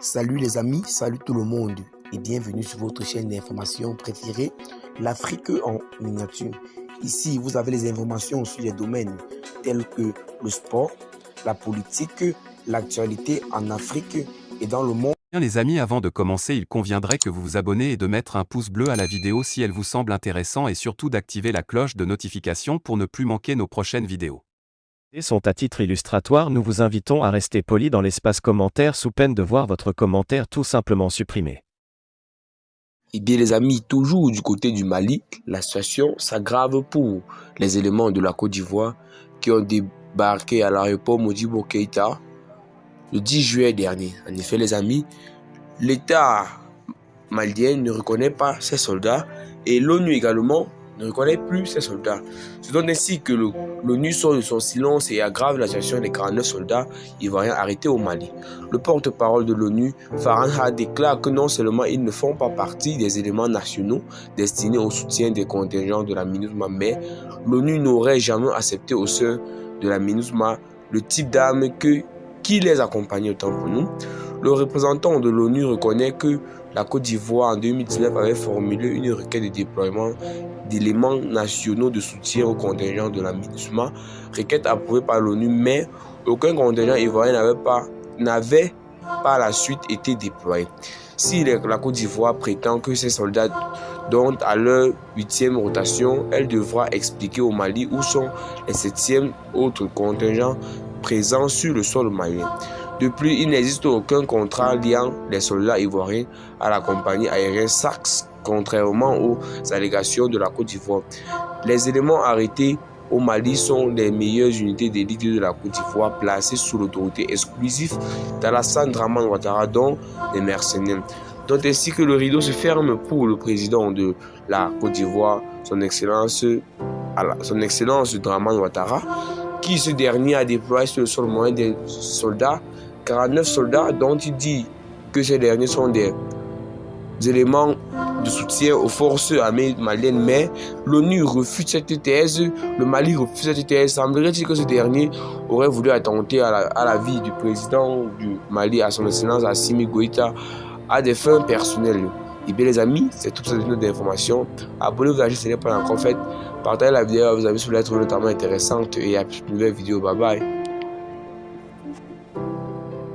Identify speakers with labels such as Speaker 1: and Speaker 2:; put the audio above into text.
Speaker 1: Salut les amis, salut tout le monde et bienvenue sur votre chaîne d'information préférée, l'Afrique en miniature. Ici, vous avez les informations sur les domaines tels que le sport, la politique, l'actualité en Afrique et dans le monde.
Speaker 2: Bien les amis, avant de commencer, il conviendrait que vous vous abonnez et de mettre un pouce bleu à la vidéo si elle vous semble intéressante et surtout d'activer la cloche de notification pour ne plus manquer nos prochaines vidéos.
Speaker 3: Sont à titre illustratoire, nous vous invitons à rester poli dans l'espace commentaire sous peine de voir votre commentaire tout simplement supprimé.
Speaker 1: Eh bien les amis, toujours du côté du Mali, la situation s'aggrave pour les éléments de la Côte d'Ivoire qui ont débarqué à l'aéroport Modibo Keïta le 10 juillet dernier. En effet les amis, l'État malien ne reconnaît pas ses soldats et l'ONU également ne reconnaît plus ses soldats. C'est donc ainsi que l'ONU sort de son silence et aggrave la situation des 49 soldats ivoiriens arrêtés au Mali. Le porte-parole de l'ONU, Farhan Haq, déclare que non seulement ils ne font pas partie des éléments nationaux destinés au soutien des contingents de la MINUSMA, mais l'ONU n'aurait jamais accepté au sein de la MINUSMA le type d'armes qui les accompagnait autant pour nous. Le représentant de l'ONU reconnaît que la Côte d'Ivoire en 2019 avait formulé une requête de déploiement d'éléments nationaux de soutien au contingent de la MINUSMA, requête approuvée par l'ONU, mais aucun contingent ivoirien n'avait par la suite été déployé. Si la Côte d'Ivoire prétend que ses soldats dont à leur 8e rotation, elle devra expliquer au Mali où sont les 7e autres contingents présents sur le sol malien. De plus, il n'existe aucun contrat liant les soldats ivoiriens à la compagnie aérienne SACS, contrairement aux allégations de la Côte d'Ivoire. Les éléments arrêtés au Mali sont les meilleures unités d'élite de la Côte d'Ivoire placées sous l'autorité exclusive d'Alassane Dramane Ouattara, dont les mercenaires. Donc ainsi que le rideau se ferme pour le président de la Côte d'Ivoire, son excellence Dramane Ouattara, qui ce dernier a déployé sur le sol moyen des soldats, 49 soldats dont il dit que ces derniers sont des éléments de soutien aux forces armées maliennes, mais l'ONU refuse cette thèse, le Mali refuse cette thèse. Semblerait-il que ce dernier aurait voulu attenter à la vie du président du Mali, à son excellence Assimi Goïta, à des fins personnelles. Et bien les amis, c'est toute cette note d'information. Abonnez-vous à la chaîne si ce n'est pas encore fait. Partagez la vidéo à vos amis si vous la trouvez notamment intéressante et à plus de nouvelles vidéos. Bye bye.